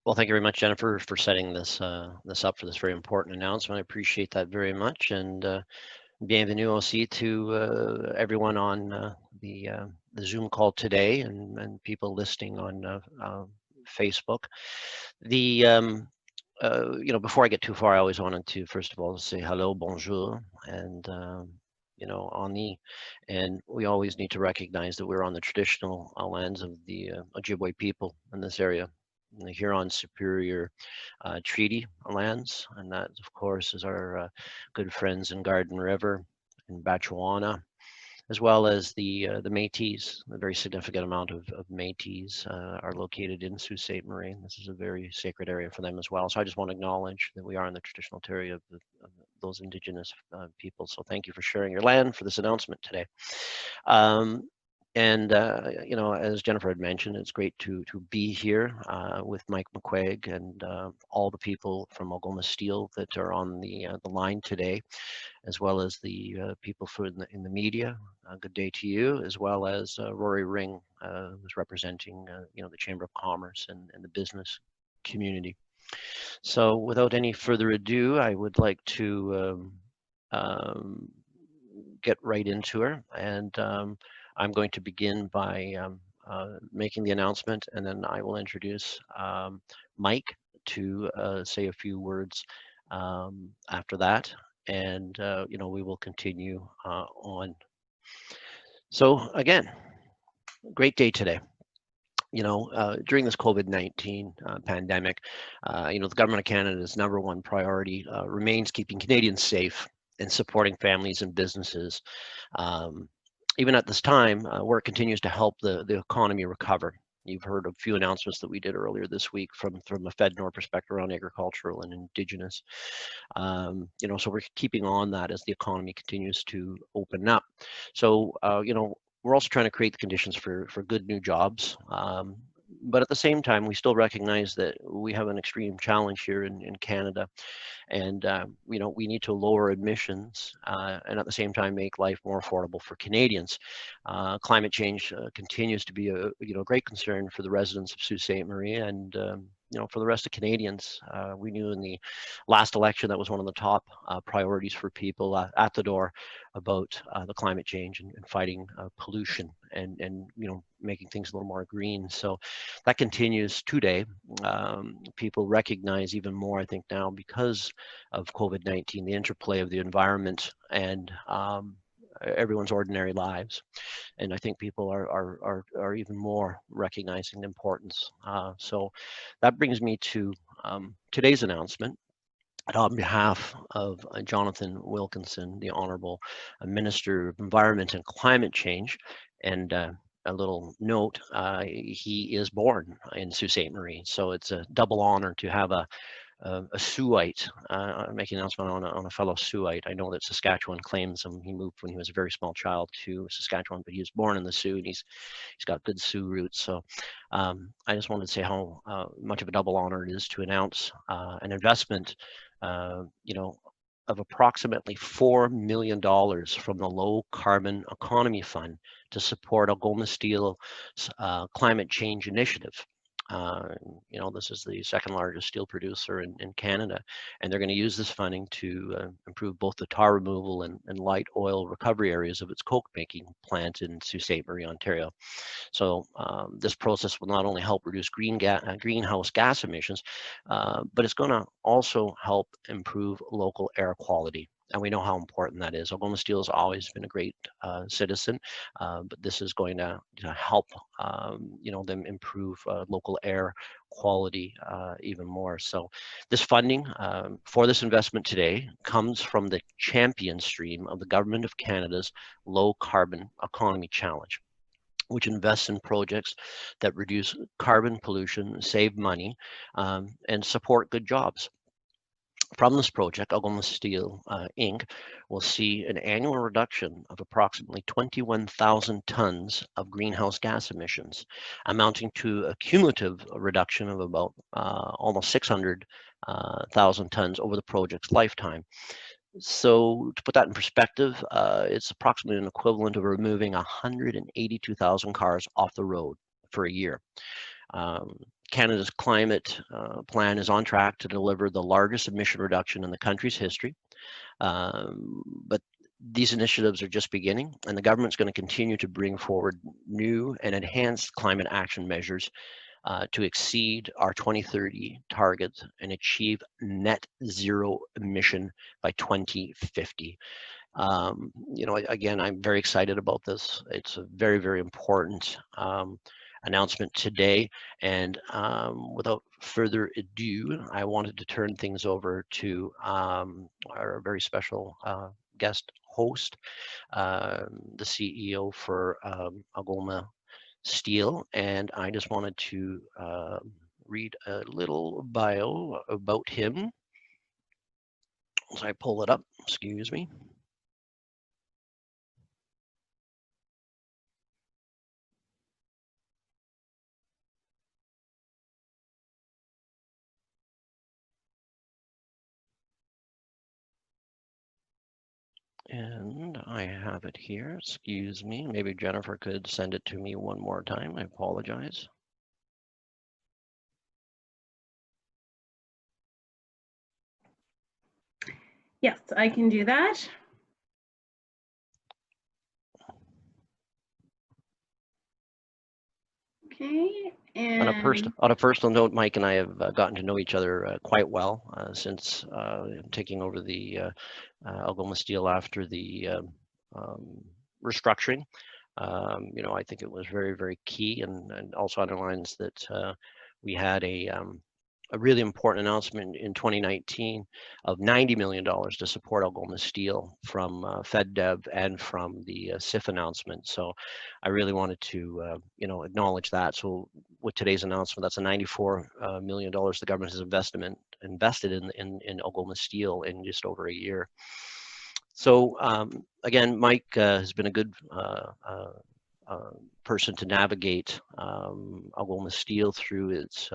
Well, thank you very much, Jennifer, for setting this up for this very important announcement. I appreciate that very much, and bienvenue aussi to everyone on the Zoom call today, and people listening on Facebook. The Before I get too far, I always wanted to first of all say hello, bonjour, and on the, and we always need to recognize that we're on the traditional lands of the Ojibwe people in this area, in the Huron Superior Treaty lands, and that, of course, is our good friends in Garden River, in Batchewana, as well as the Métis. A very significant amount of Métis are located in Sault Ste. Marie. This is a very sacred area for them as well. So I just want to acknowledge that we are in the traditional territory of those Indigenous people. So thank you for sharing your land for this announcement today. Um, and as Jennifer had mentioned, it's great to be here with Mike McQuaig and all the people from Algoma Steel that are on the line today, as well as the people in the media. Good day to you, as well as Rory Ring, who's representing the Chamber of Commerce and the business community. So, without any further ado, I would like to get right into her, and I'm going to begin by making the announcement, and then I will introduce Mike to say a few words after that, and we will continue on. So again, great day today. During this COVID-19 pandemic, the government of Canada's #1 priority remains keeping Canadians safe and supporting families and businesses. Um, Even at this time, work continues to help the economy recover. You've heard a few announcements that we did earlier this week from a FedNor perspective around agricultural and Indigenous. So we're keeping on that as the economy continues to open up. So, we're also trying to create the conditions for good new jobs. But at the same time, we still recognize that we have an extreme challenge here in Canada, and we need to lower emissions and at the same time make life more affordable for Canadians. Climate change continues to be a great concern for the residents of Sault Ste. Marie, and for the rest of Canadians. We knew in the last election that was one of the top priorities for people at the door about the climate change and fighting pollution and making things a little more green. So that continues today. People recognize even more, I think, now because of COVID-19, the interplay of the environment and everyone's ordinary lives. And I think people are even more recognizing the importance. So that brings me to today's announcement. And on behalf of Jonathan Wilkinson, the Honorable Minister of Environment and Climate Change, and a little note, he is born in Sault Ste. Marie, so it's a double honor to have a Siouxite, making an announcement on a fellow Siouxite. I know that Saskatchewan claims him. He moved when he was a very small child to Saskatchewan, but he was born in the Sioux, and he's got good Sioux roots. So I just wanted to say how much of a double honor it is to announce an investment, of approximately $4 million from the Low Carbon Economy Fund to support Algoma Steel's climate change initiative. This is the second largest steel producer in Canada, and they're going to use this funding to improve both the tar removal and light oil recovery areas of its coke making plant in Sault Ste. Marie, Ontario. So this process will not only help reduce greenhouse gas emissions, but it's going to also help improve local air quality. And we know how important that is. Algoma Steel has always been a great citizen, but this is going to help, them improve local air quality even more. So this funding for this investment today comes from the champion stream of the Government of Canada's Low Carbon Economy Challenge, which invests in projects that reduce carbon pollution, save money, and support good jobs. From this project, Algoma Steel Inc. will see an annual reduction of approximately 21,000 tons of greenhouse gas emissions, amounting to a cumulative reduction of about almost 600,000 tons over the project's lifetime. So to put that in perspective, it's approximately an equivalent of removing 182,000 cars off the road for a year. Um, Canada's climate plan is on track to deliver the largest emission reduction in the country's history. But these initiatives are just beginning, and the government's going to continue to bring forward new and enhanced climate action measures to exceed our 2030 targets and achieve net zero emission by 2050. You know, again, I'm very excited about this. It's a very, very important announcement today. And without further ado, I wanted to turn things over to our very special guest host, the CEO for Algoma Steel. And I just wanted to read a little bio about him. As I pull it up, excuse me. And I have it here, excuse me. Maybe Jennifer could send it to me one more time. I apologize. Yes, I can do that. Okay. And on a personal note, Mike and I have gotten to know each other quite well since taking over the Algoma Steel after the restructuring. You know, I think it was very, very key, and also underlines that we had a really important announcement in 2019 of $90 million to support Algoma Steel from FedDev and from the CIF announcement. So I really wanted to, you know, acknowledge that. So with today's announcement, that's a $94 million the government has invested in Algoma Steel in just over a year. So again, Mike has been a good person to navigate Algoma Steel through its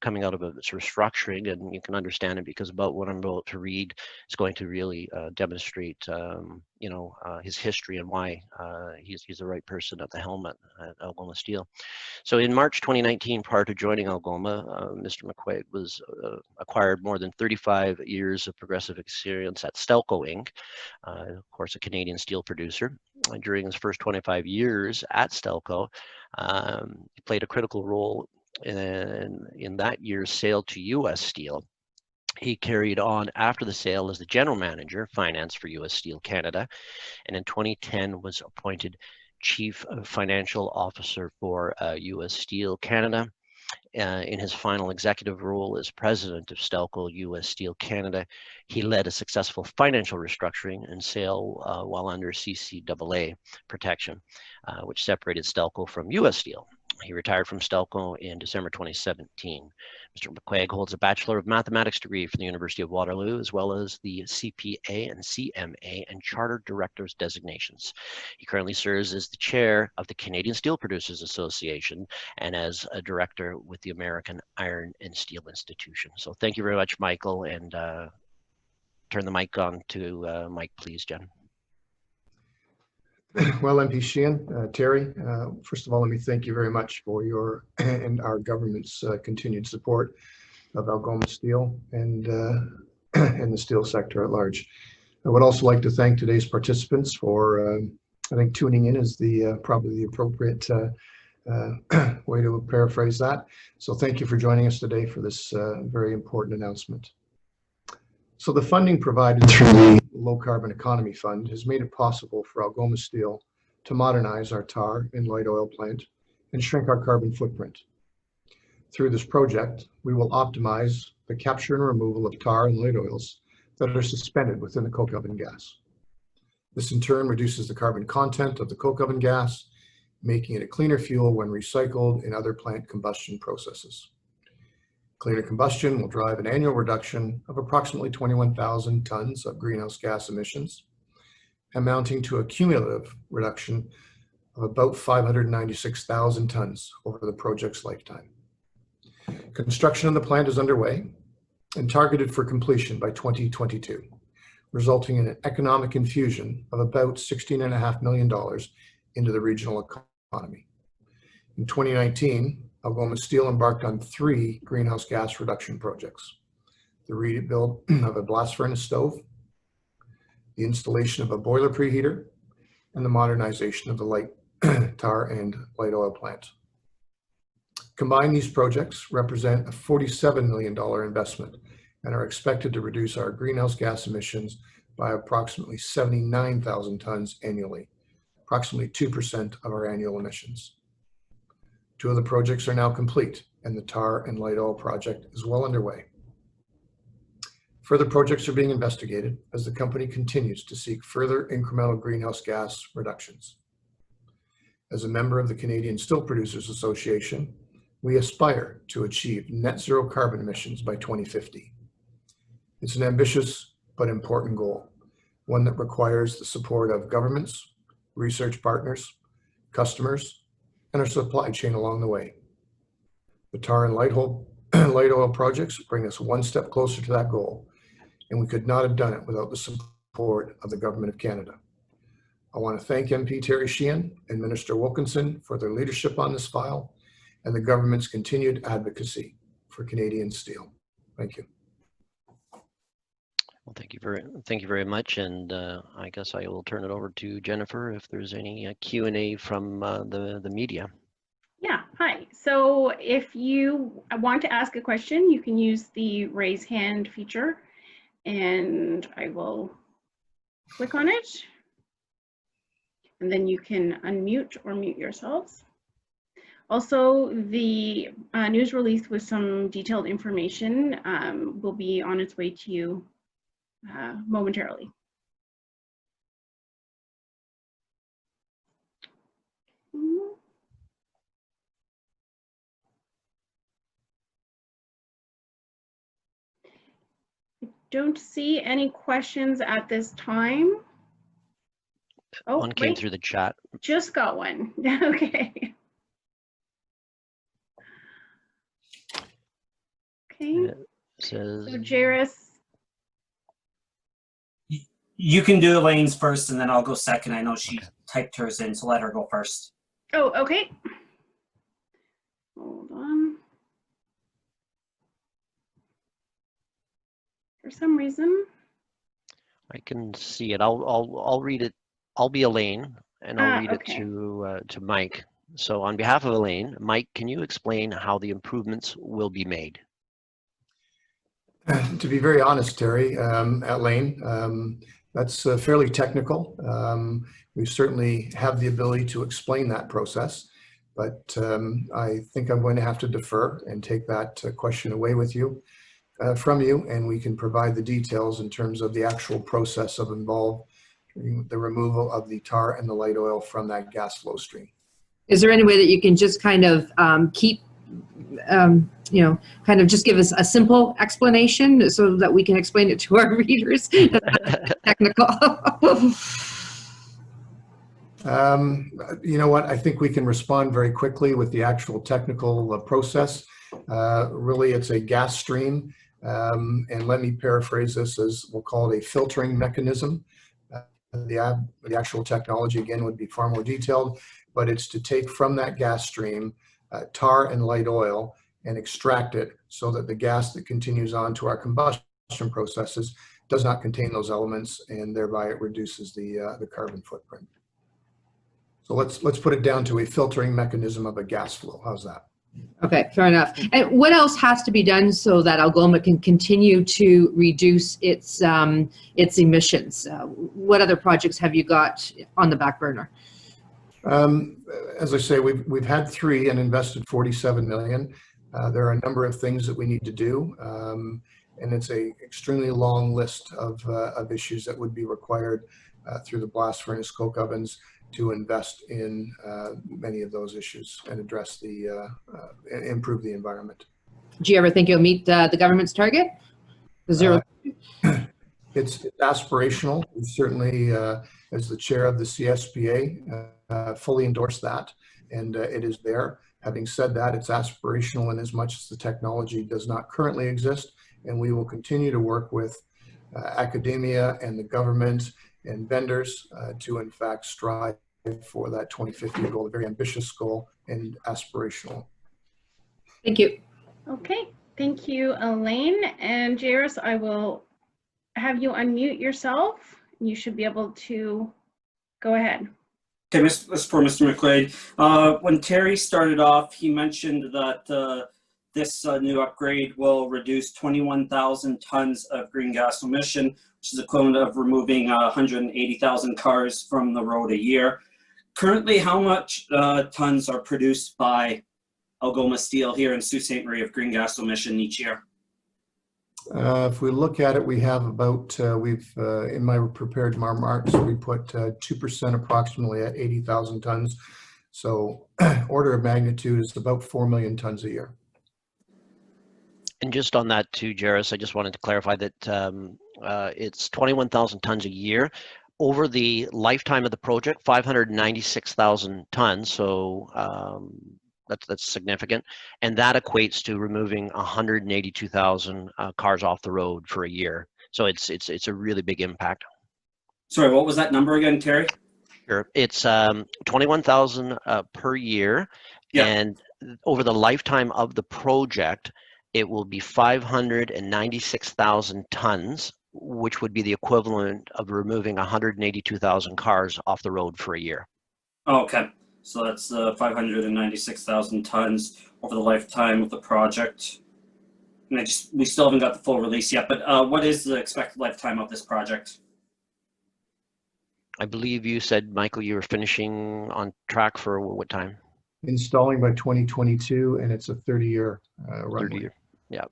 coming out of its restructuring, and you can understand it because about what I'm about to read is going to really demonstrate, you know, his history and why he's the right person at the helm at Algoma Steel. So in March 2019, prior to joining Algoma, Mr. McQuaig was acquired more than 35 years of progressive experience at Stelco Inc., of course, a Canadian steel producer. During his first 25 years at Stelco, he played a critical role in that year's sale to U.S. Steel. He carried on after the sale as the general manager, finance for U.S. Steel Canada, and in 2010 was appointed Chief Financial Officer for U.S. Steel Canada. In his final executive role as president of Stelco U.S. Steel Canada, he led a successful financial restructuring and sale while under CCAA protection, which separated Stelco from U.S. Steel. He retired from Stelco in December 2017. Mr. McQuaig holds a Bachelor of Mathematics degree from the University of Waterloo, as well as the CPA and CMA and Chartered Director's designations. He currently serves as the chair of the Canadian Steel Producers Association and as a director with the American Iron and Steel Institution. So thank you very much, Michael, and turn the mic on to Mike, please, Jen. Well, MP Sheehan, Terry, first of all, let me thank you very much for your and our government's continued support of Algoma Steel and the steel sector at large. I would also like to thank today's participants for, I think tuning in is the probably the appropriate way to paraphrase that. So thank you for joining us today for this very important announcement. So the funding provided through the Low Carbon Economy Fund has made it possible for Algoma Steel to modernize our tar and light oil plant and shrink our carbon footprint. Through this project, we will optimize the capture and removal of tar and light oils that are suspended within the coke oven gas. This in turn reduces the carbon content of the coke oven gas, making it a cleaner fuel when recycled in other plant combustion processes. Cleaner combustion will drive an annual reduction of approximately 21,000 tons of greenhouse gas emissions, amounting to a cumulative reduction of about 596,000 tons over the project's lifetime. Construction of the plant is underway and targeted for completion by 2022, resulting in an economic infusion of about $16.5 million into the regional economy. In 2019, Algoma Steel embarked on 3 greenhouse gas reduction projects: the rebuild of a blast furnace stove, the installation of a boiler preheater, and the modernization of the light tar and light oil plant. Combined, these projects represent a $47 million investment and are expected to reduce our greenhouse gas emissions by approximately 79,000 tons annually, approximately 2% of our annual emissions. 2 of the projects are now complete, and the tar and light oil project is well underway. Further projects are being investigated as the company continues to seek further incremental greenhouse gas reductions. As a member of the Canadian Steel Producers Association, we aspire to achieve net zero carbon emissions by 2050. It's an ambitious but important goal, one that requires the support of governments, research partners, customers, and our supply chain along the way. The tar and light oil projects bring us one step closer to that goal, and we could not have done it without the support of the Government of Canada. I want to thank MP Terry Sheehan and Minister Wilkinson for their leadership on this file and the government's continued advocacy for Canadian steel. Thank you. Well, thank you very much. And I guess I will turn it over to Jennifer if there's any Q&A from the media. Yeah, hi. So if you want to ask a question, you can use the raise hand feature and I will click on it. And then you can unmute or mute yourselves. Also, the news release with some detailed information will be on its way to you momentarily. I don't see any questions at this time. Oh, one came wait, through the chat. just got one. Okay. Okay. It says, So Jairus. You can do Elaine's first and then I'll go second. I know she typed hers in, so let her go first. Oh, okay. Hold on. For some reason. I can see it. I'll read it. I'll be Elaine, and I'll read okay. it to Mike. So on behalf of Elaine, Mike, can you explain how the improvements will be made? To be very honest, Terry, Elaine, that's fairly technical. We certainly have the ability to explain that process, but I think I'm going to have to defer and take that question away with you, from you, and we can provide the details in terms of the actual process of the removal of the tar and the light oil from that gas flow stream. Is there any way that you can just kind of keep, kind of just give us a simple explanation so that we can explain it to our readers? Technical. You know what? I think we can respond very quickly with the actual technical process. Really, it's a gas stream, and let me paraphrase this as we'll call it a filtering mechanism. The actual technology, again, would be far more detailed, but it's to take from that gas stream tar and light oil and extract it so that the gas that continues on to our combustion processes does not contain those elements, and thereby it reduces the carbon footprint. So let's put it down to a filtering mechanism of a gas flow. How's that? Okay, fair enough. And what else has to be done so that Algoma can continue to reduce its emissions? What other projects have you got on the back burner? As I say, we've had 3 and invested $47 million. There are a number of things that we need to do, and it's a extremely long list of issues that would be required through the blast furnace coke ovens to invest in many of those issues and address improve the environment. Do you ever think you'll meet the government's target? The zero? It's aspirational. We certainly, as the chair of the CSPA, fully endorse that, and it is there. Having said that, it's aspirational in as much as the technology does not currently exist, and we will continue to work with academia and the government and vendors to in fact strive for that 2050 goal, a very ambitious goal and aspirational. Thank you. Okay, thank you, Elaine. And Jairus, I will have you unmute yourself. You should be able to go ahead. Okay, this is for Mr. McQuaid. When Terry started off, he mentioned that this new upgrade will reduce 21,000 tons of green gas emission, which is equivalent of removing 180,000 cars from the road a year. Currently, how much tons are produced by Algoma Steel here in Sault Ste. Marie of green gas emission each year? If we look at it, we have about, in my prepared remarks, we put 2% approximately at 80,000 tons. So order of magnitude is about 4 million tons a year. And just on that too, Jairus, I just wanted to clarify that it's 21,000 tons a year. Over the lifetime of the project, 596,000 tons. So that's significant, and that equates to removing 182,000 cars off the road for a year. So it's a really big impact. Sorry, what was that number again, Terry? Sure, it's 21,000 per year, Yeah. and over the lifetime of the project, it will be 596,000 tons, which would be the equivalent of removing 182,000 cars off the road for a year. Oh, okay. So that's 596,000 tons over the lifetime of the project. And we still haven't got the full release yet, but what is the expected lifetime of this project? I believe you said, Michael, you were finishing on track for what time? Installing by 2022, and it's a 30-year runway. 30 year. Yeah.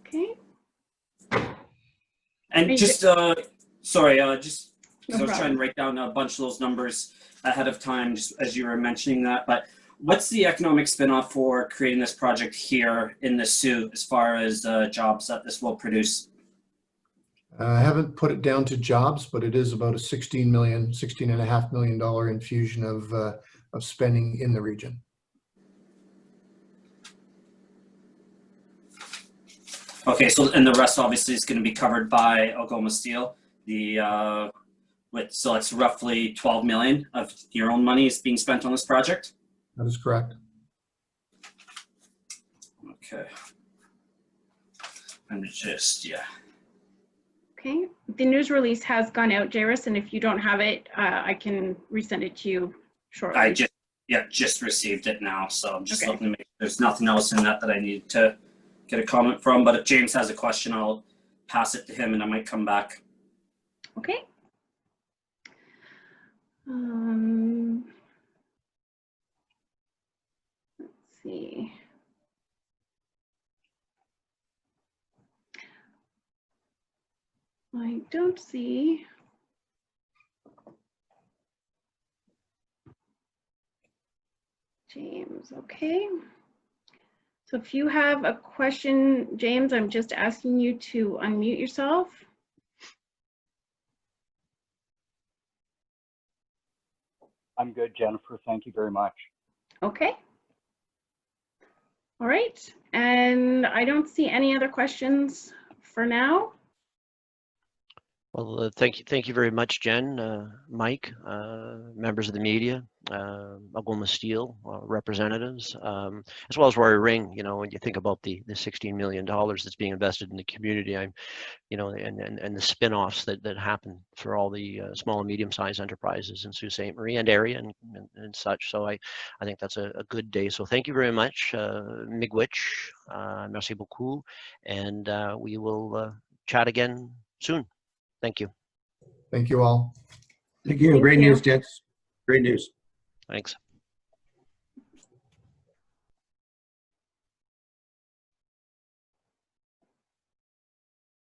Okay. And just, sorry, just because I was problem. trying to write down a bunch of those numbers ahead of time, just as you were mentioning that. But what's the economic spinoff for creating this project here in the Soo as far as jobs that this will produce? I haven't put it down to jobs, but it is about a $16.5 million infusion of spending in the region. Okay, so and the rest obviously is going to be covered by Algoma Steel. So it's roughly 12 million of your own money is being spent on this project. That is correct. Okay. And just Okay, the news release has gone out, Jairus, and if you don't have it, I can resend it to you shortly. I just received it now, so I'm just Okay. looking to make there's nothing else in that I need to get a comment from. But if James has a question, I'll pass it to him, and I might come back. Okay. Let's see. I don't see. James, okay. So if you have a question, James, I'm just asking you to unmute yourself. I'm good, Jennifer. Thank you very much. Okay. All right. And I don't see any other questions for now. Well, thank you very much, Jen, Mike, members of the media, Algoma Steel representatives, as well as Rory Ring. You know, when you think about the $16 million that's being invested in the community, and the spin-offs that happen for all the small and medium-sized enterprises in Sault Ste. Marie and area and such. So I think that's a good day. So thank you very much, miigwech, merci beaucoup, and we will chat again soon. Thank you. Thank you all. Thank you. Thank Great you. news, gents. Great news. Thanks.